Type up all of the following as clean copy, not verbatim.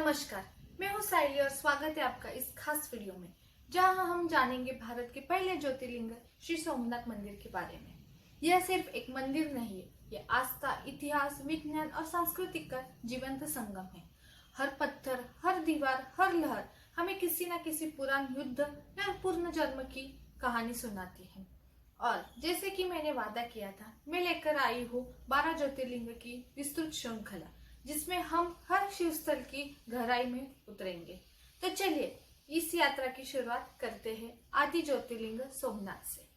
नमस्कार, मैं हूँ साइली और स्वागत है आपका इस खास वीडियो में जहाँ हम जानेंगे भारत के पहले ज्योतिर्लिंग श्री सोमनाथ मंदिर के बारे में। यह सिर्फ एक मंदिर नहीं है, यह आस्था, इतिहास, विज्ञान और संस्कृति का जीवंत संगम है। हर पत्थर, हर दीवार, हर लहर हमें किसी न किसी पुरान युद्ध या पूर्ण जन्म की कहानी सुनाती है। और जैसे कि मैंने वादा किया था, मैं लेकर आई हूँ 12 ज्योतिर्लिंग की विस्तृत श्रृंखला, जिसमें हम हर शिव स्थल की गहराई में उतरेंगे। तो चलिए इस यात्रा की शुरुआत करते हैं आदि ज्योतिर्लिंग सोमनाथ से।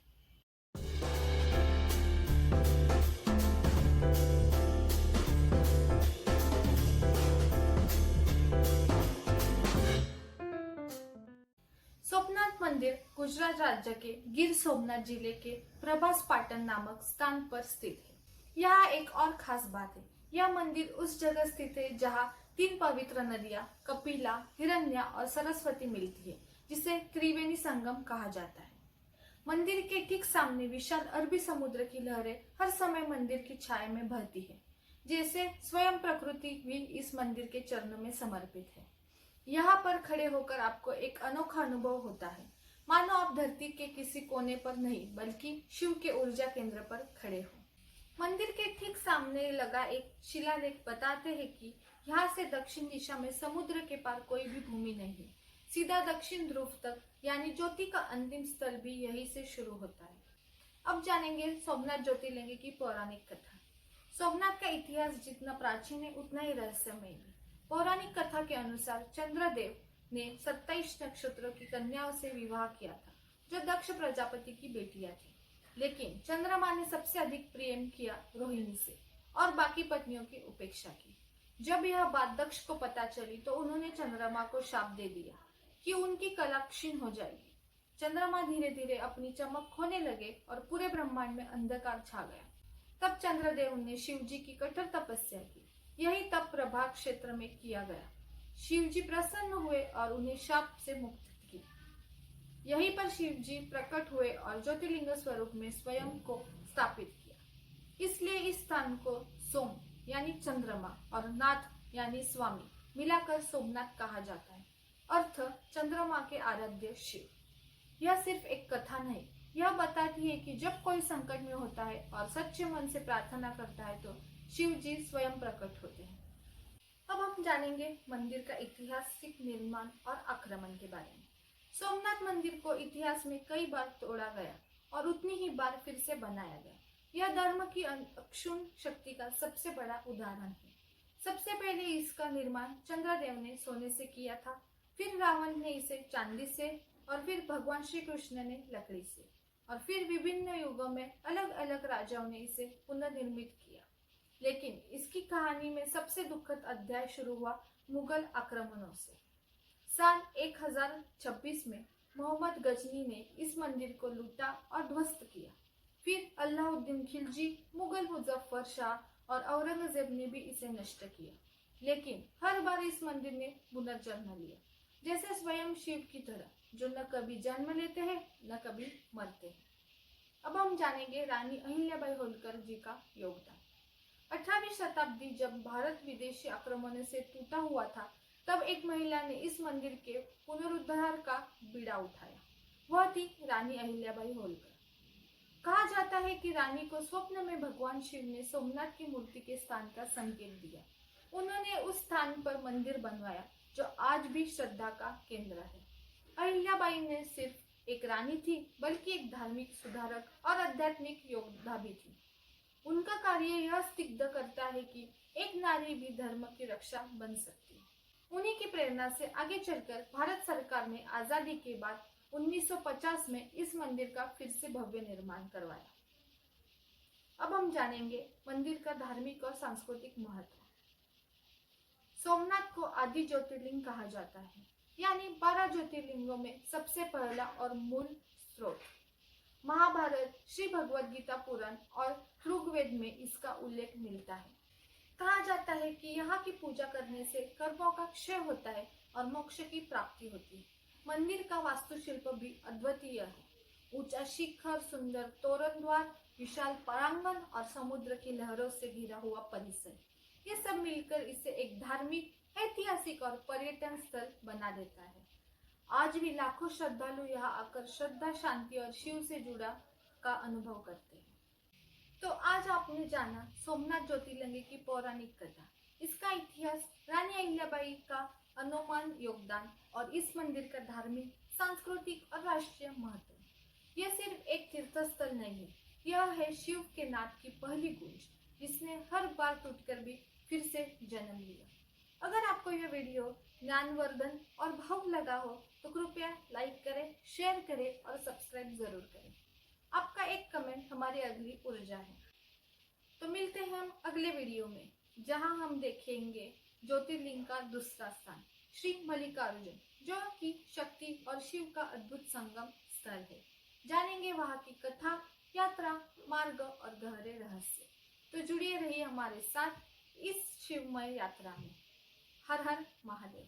सोमनाथ मंदिर गुजरात राज्य के गिर सोमनाथ जिले के प्रभास पाटन नामक स्थान पर स्थित है। यहाँ एक और खास बात है, यह मंदिर उस जगह स्थित है जहाँ 3 पवित्र नदियाँ कपिला, हिरण्या और सरस्वती मिलती है, जिसे त्रिवेणी संगम कहा जाता है। मंदिर के ठीक सामने विशाल अरबी समुद्र की लहरें हर समय मंदिर की छाया में बहती है, जैसे स्वयं प्रकृति भी इस मंदिर के चरणों में समर्पित है। यहाँ पर खड़े होकर आपको एक अनोखा अनुभव होता है, मानो आप धरती के किसी कोने पर नहीं बल्कि शिव के ऊर्जा केंद्र पर खड़े हो। मंदिर के ठीक सामने लगा एक शिलालेख बताते हैं कि यहाँ से दक्षिण दिशा में समुद्र के पार कोई भी भूमि नहीं है। सीधा दक्षिण ध्रुव तक यानी ज्योति का अंतिम स्थल भी यहीं से शुरू होता है। अब जानेंगे सोमनाथ ज्योतिर्लिंग की पौराणिक कथा। सोमनाथ का इतिहास जितना प्राचीन है उतना ही रहस्यमय है। पौराणिक कथा के अनुसार चंद्रदेव ने 27 नक्षत्रों की कन्याओं से विवाह किया था, जो दक्ष प्रजापति की बेटियां थी। लेकिन चंद्रमा ने सबसे अधिक प्रेम किया रोहिणी से और बाकी पत्नियों की उपेक्षा की। जब यह बात दक्ष को पता चली तो उन्होंने चंद्रमा को शाप दे दिया कि उनकी कला क्षीण हो जाएगी। चंद्रमा धीरे धीरे अपनी चमक खोने लगे और पूरे ब्रह्मांड में अंधकार छा गया। तब चंद्रदेव ने शिव जी की कठोर तपस्या की। यही तप प्रभाग क्षेत्र में किया गया। शिव जी प्रसन्न हुए और उन्हें शाप से मुक्त किया। यहीं पर शिव जी प्रकट हुए और ज्योतिर्लिंग स्वरूप में स्वयं को स्थापित किया। इसलिए इस स्थान को सोम यानी चंद्रमा और नाथ यानी स्वामी मिलाकर सोमनाथ कहा जाता है, अर्थ चंद्रमा के आराध्य शिव। यह सिर्फ एक कथा नहीं, यह बताती है कि जब कोई संकट में होता है और सच्चे मन से प्रार्थना करता है तो शिव जी स्वयं प्रकट होते हैं। अब हम जानेंगे मंदिर का ऐतिहासिक निर्माण और आक्रमण के बारे में। सोमनाथ मंदिर को इतिहास में कई बार तोड़ा गया और उतनी ही बार फिर से बनाया गया। यह धर्म की अक्षुण्ण शक्ति का सबसे बड़ा उदाहरण है। सबसे पहले इसका निर्माण चंद्रदेव ने सोने से किया था, फिर रावण ने इसे चांदी से, और फिर भगवान श्री कृष्ण ने लकड़ी से, और फिर विभिन्न युगों में अलग अलग राजाओं ने इसे पुनर्निर्मित किया। लेकिन इसकी कहानी में सबसे दुखद अध्याय शुरू हुआ मुगल आक्रमणों से। साल 1026 में मोहम्मद गजनी ने इस मंदिर को लूटा और ध्वस्त किया। फिर अलाउद्दीन खिलजी, मुगल मुजफ्फर शाह और औरंगजेब ने भी इसे नष्ट किया। लेकिन हर बार इस मंदिर ने पुनर्जन्म लिया, जैसे स्वयं शिव की तरह, जो न कभी जन्म लेते हैं न कभी मरते हैं। अब हम जानेंगे रानी अहिल्याबाई होलकर जी का योगदान। 18वीं शताब्दी जब भारत विदेशी आक्रमणों से टूटा हुआ था, तब एक महिला ने इस मंदिर के पुनरुद्धार का बीड़ा उठाया। वह थी रानी अहिल्याबाई होलकर। कहा जाता है कि रानी को स्वप्न में भगवान शिव ने सोमनाथ की मूर्ति के स्थान का संकेत दिया। उन्होंने उस स्थान पर मंदिर बनवाया, जो आज भी श्रद्धा का केंद्र है। अहिल्याबाई ने सिर्फ एक रानी थी, बल्कि एक धार्मिक सुधारक और आध्यात्मिक योद्धा भी थी। उनका कार्य यह सिद्ध करता है कि एक नारी भी धर्म की रक्षा बन सकती है। उन्हीं की प्रेरणा से आगे चलकर भारत सरकार ने आजादी के बाद 1950 में इस मंदिर का फिर से भव्य निर्माण करवाया। अब हम जानेंगे मंदिर का धार्मिक और सांस्कृतिक महत्व। सोमनाथ को आदि ज्योतिर्लिंग कहा जाता है, यानी 12 ज्योतिर्लिंगों में सबसे पहला और मूल स्रोत। महाभारत, श्री भगवद गीता पुराण और ऋग्वेद में इसका उल्लेख मिलता है। कहा जाता है कि यहाँ की पूजा करने से कर्मों का क्षय होता है और मोक्ष की प्राप्ति होती है। मंदिर का वास्तुशिल्प भी अद्वितीय है। ऊंचा शिखर, सुंदर तोरण द्वार, विशाल प्रांगण और समुद्र की लहरों से घिरा हुआ परिसर, ये सब मिलकर इसे एक धार्मिक, ऐतिहासिक और पर्यटन स्थल बना देता है। आज भी लाखों श्रद्धालु यहाँ आकर श्रद्धा, शांति और शिव से जुड़ा का अनुभव करते हैं। तो आज आपने जाना सोमनाथ ज्योतिर्लिंग की पौराणिक कथा, इसका इतिहास, रानी अहिल्याबाई का अनोमान योगदान और इस मंदिर का धार्मिक, सांस्कृतिक और राष्ट्रीय महत्व। यह सिर्फ एक तीर्थ स्थल नहीं है, यह है शिव के नाद की पहली गूंज, जिसने हर बार टूटकर भी फिर से जन्म लिया। अगर आपको यह वीडियो ज्ञानवर्धन और भावुक लगा हो तो कृपया लाइक करें, शेयर करें और सब्सक्राइब जरूर करें। आपका एक कमेंट हमारी अगली ऊर्जा है। तो मिलते हैं हम अगले वीडियो में, जहां हम देखेंगे ज्योतिर्लिंग का दूसरा स्थान, श्री मल्लिकार्जुन, जो कि शक्ति और शिव का अद्भुत संगम स्थल है। जानेंगे वहां की कथा, यात्रा, मार्ग और गहरे रहस्य। तो जुड़िए रहिए हमारे साथ इस शिवमय यात्रा में। हर हर महादेव।